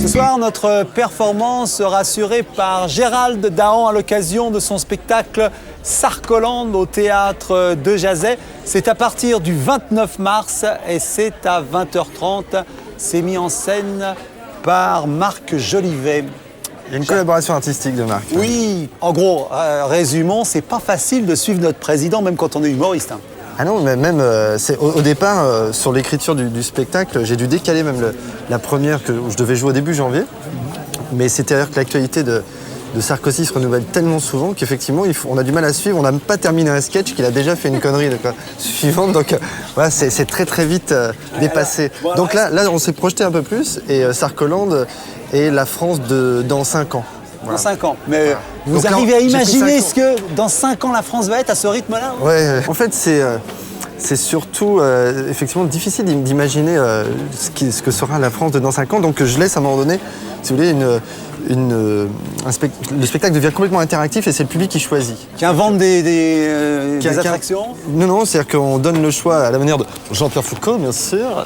soir, notre performance sera assurée par Gérald Dahan à l'occasion de son spectacle Sarcoland au théâtre de Jazet. C'est à partir du 29 mars et c'est à 20h30. C'est mis en scène par Marc Jolivet. Il y a une collaboration artistique de Marc. Oui, en gros, résumons, c'est pas facile de suivre notre président, même quand on est humoriste. Hein. Ah non, mais même au départ, sur l'écriture du spectacle, j'ai dû décaler même la première où je devais jouer au début janvier. Mais c'est-à-dire que l'actualité de Sarkozy se renouvelle tellement souvent qu'effectivement, on a du mal à suivre. On n'a même pas terminé un sketch qu'il a déjà fait une connerie suivante. Donc voilà, c'est très très vite dépassé. Donc là, on s'est projeté un peu plus et Sarcoland est la France dans 5 ans. Voilà. Dans 5 ans. Mais voilà. Vous donc arrivez à imaginer ce que dans 5 ans la France va être à ce rythme-là? Ouais, en fait, c'est surtout effectivement difficile d'imaginer ce que sera la France dans 5 ans. Donc je laisse à un moment donné, si vous voulez, le spectacle devient complètement interactif et c'est le public qui choisit. Qui invente des attractions? Non, c'est-à-dire qu'on donne le choix à la manière de Jean-Pierre Foucault, bien sûr,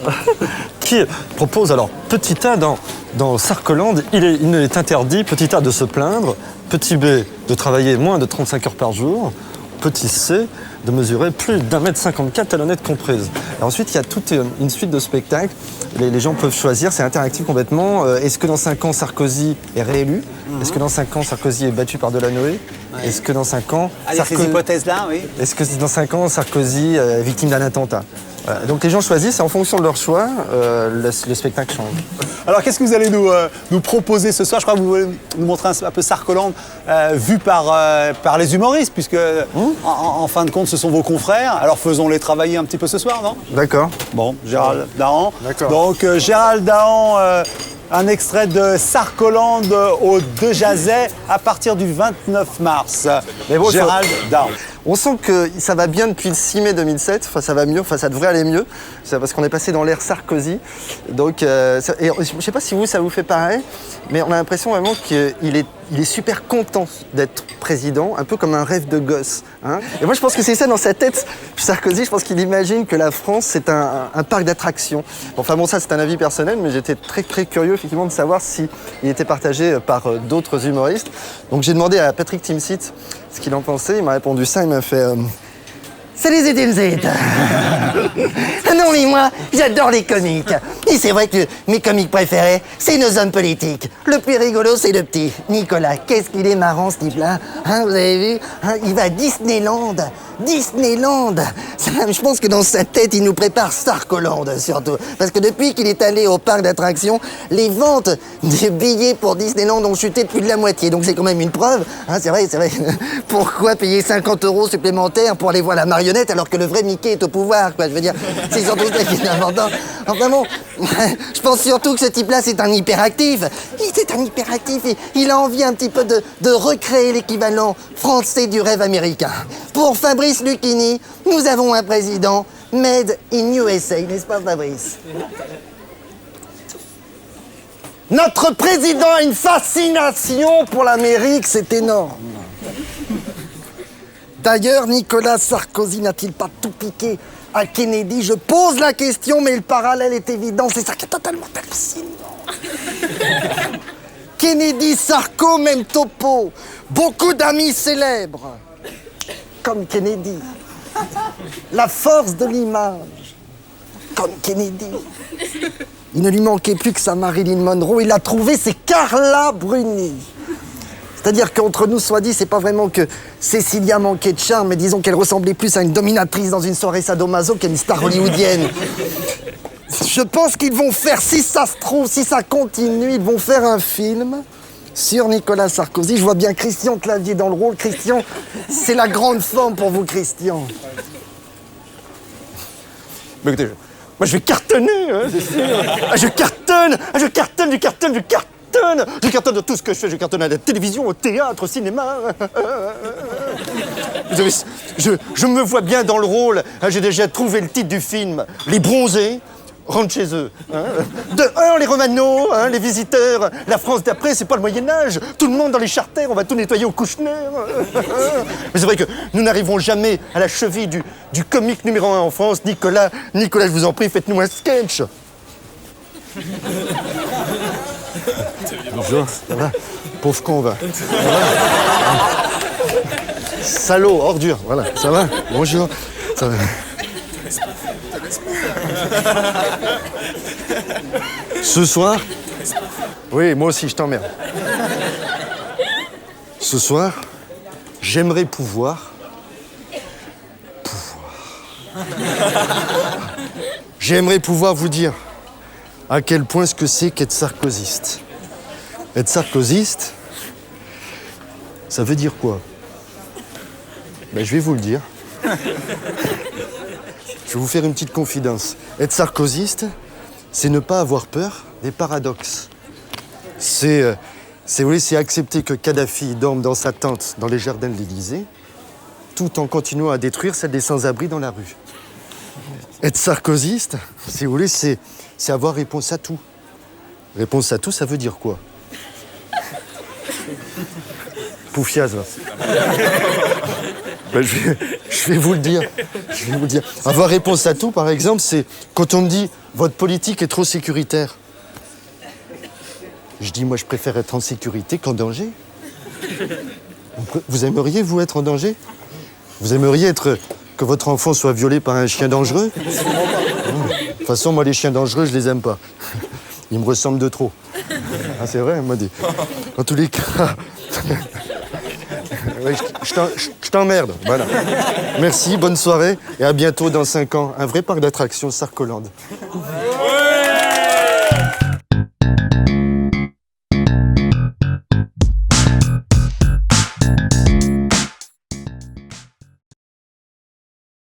qui propose, alors, petit A dans Sarcoland, il est interdit, petit A, de se plaindre, petit B, de travailler moins de 35 heures par jour, petit C, de mesurer plus d'1m54 talonnettes comprises. Et ensuite, il y a toute une suite de spectacles. Les gens peuvent choisir, c'est interactif complètement. Est-ce que dans 5 ans, Sarkozy est réélu? Est-ce que dans 5 ans, Sarkozy est battu par Delanoë? Ouais. Est-ce que dans 5 ans... Ces hypothèses-là, oui. Est-ce que dans 5 ans, Sarkozy est victime d'un attentat? Voilà. Donc les gens choisissent, et en fonction de leur choix, le spectacle change. Alors qu'est-ce que vous allez nous proposer ce soir? Je crois que vous voulez nous montrer un peu Sarcoland vu par les humoristes, puisque en fin de compte ce sont vos confrères. Alors faisons-les travailler un petit peu ce soir, non? D'accord. Bon, Gérald Dahan. D'accord. Donc Gérald Dahan, un extrait de Sarcoland au De Jazet à partir du 29 mars. Mais bon, Gérald Dahan. On sent que ça va bien depuis le 6 mai 2007, enfin ça va mieux, enfin ça devrait aller mieux, c'est parce qu'on est passé dans l'ère Sarkozy. Donc, et je ne sais pas si ça vous fait pareil, mais on a l'impression vraiment qu'il est super content d'être président, un peu comme un rêve de gosse. Hein. Et moi je pense que c'est ça dans sa tête, Sarkozy, je pense qu'il imagine que la France c'est un parc d'attractions. Enfin bon, ça c'est un avis personnel, mais j'étais très très curieux effectivement de savoir s'il était partagé par d'autres humoristes. Donc j'ai demandé à Patrick Timsit ce qu'il en pensait, il m'a répondu ça, il m'a fait Salut Zedinzed. Non mais moi, j'adore les comiques. Et c'est vrai que mes comiques préférés, c'est nos hommes politiques. Le plus rigolo, c'est le petit Nicolas. Qu'est-ce qu'il est marrant ce type-là, hein, vous avez vu, hein, il va à Disneyland. Je pense que dans sa tête, il nous prépare Sarcoland surtout. Parce que depuis qu'il est allé au parc d'attractions, les ventes de billets pour Disneyland ont chuté de plus de la moitié. Donc c'est quand même une preuve. Hein, c'est vrai. Pourquoi payer 50 € supplémentaires pour aller voir la marionnette alors que le vrai Mickey est au pouvoir, quoi. Je veux dire, c'est surtout ça qui est important. Enfin bon, je pense surtout que ce type-là, c'est un hyperactif. Il a envie un petit peu de recréer l'équivalent français du rêve américain. Pour Fabrice Lucchini, nous avons un président made in USA, n'est-ce pas Fabrice? Notre président a une fascination pour l'Amérique, c'est énorme. D'ailleurs, Nicolas Sarkozy n'a-t-il pas tout piqué à Kennedy? Je pose la question, mais le parallèle est évident, c'est ça qui est totalement hallucinant. Kennedy, Sarko, même topo. Beaucoup d'amis célèbres. Comme Kennedy. La force de l'image. Comme Kennedy. Il ne lui manquait plus que sa Marilyn Monroe. Il l'a trouvée, c'est Carla Bruni. C'est-à-dire qu'entre nous, soit dit, c'est pas vraiment que Cécilia manquait de charme, mais disons qu'elle ressemblait plus à une dominatrice dans une soirée sadomaso qu'à une star hollywoodienne. Je pense qu'ils vont faire, si ça se trouve, si ça continue, ils vont faire un film sur Nicolas Sarkozy. Je vois bien Christian Clavier dans le rôle. Christian, c'est la grande forme pour vous, Christian. Mais écoutez, moi je vais cartonner, hein, c'est sûr. Je cartonne de tout ce que je fais. Je cartonne à la télévision, au théâtre, au cinéma. Vous savez, je me vois bien dans le rôle. J'ai déjà trouvé le titre du film. Les bronzés rentrent chez eux. Hein. De un, les Romano, hein, les visiteurs. La France d'après, c'est pas le Moyen-Âge. Tout le monde dans les charters, on va tout nettoyer au Kouchner. Mais c'est vrai que nous n'arriverons jamais à la cheville du comique numéro 1 en France. Nicolas, je vous en prie, faites-nous un sketch. Bonjour, ça va? Pauvre con, va. Ça va? Salaud, ordure, voilà, ça va? Bonjour, ça va? Ce soir? Oui, moi aussi, je t'emmerde. Ce soir, j'aimerais pouvoir... J'aimerais pouvoir vous dire à quel point ce que c'est qu'être sarkozyste. Être sarkozyste, ça veut dire quoi? Ben, je vais vous le dire. Je vais vous faire une petite confidence. Être sarkozyste, c'est ne pas avoir peur des paradoxes. C'est accepter que Kadhafi dorme dans sa tente dans les jardins de l'Élysée, tout en continuant à détruire celle des sans-abri dans la rue. Être sarkozyste, si vous voulez, c'est avoir réponse à tout. Réponse à tout, ça veut dire quoi? Poufias, là. Ben, je vais vous le dire. Je vais vous le dire. Avoir réponse à tout, par exemple, c'est quand on me dit « votre politique est trop sécuritaire ». Je dis « moi, je préfère être en sécurité qu'en danger ». Vous aimeriez, vous, être en danger? Vous aimeriez que votre enfant soit violé par un chien dangereux? De toute façon, moi, les chiens dangereux, je les aime pas. Ils me ressemblent de trop. Ah, c'est vrai, moi, en tous les cas... Ouais, je t'emmerde, voilà. Merci, bonne soirée, et à bientôt dans 5 ans. Un vrai parc d'attractions Sarkoland.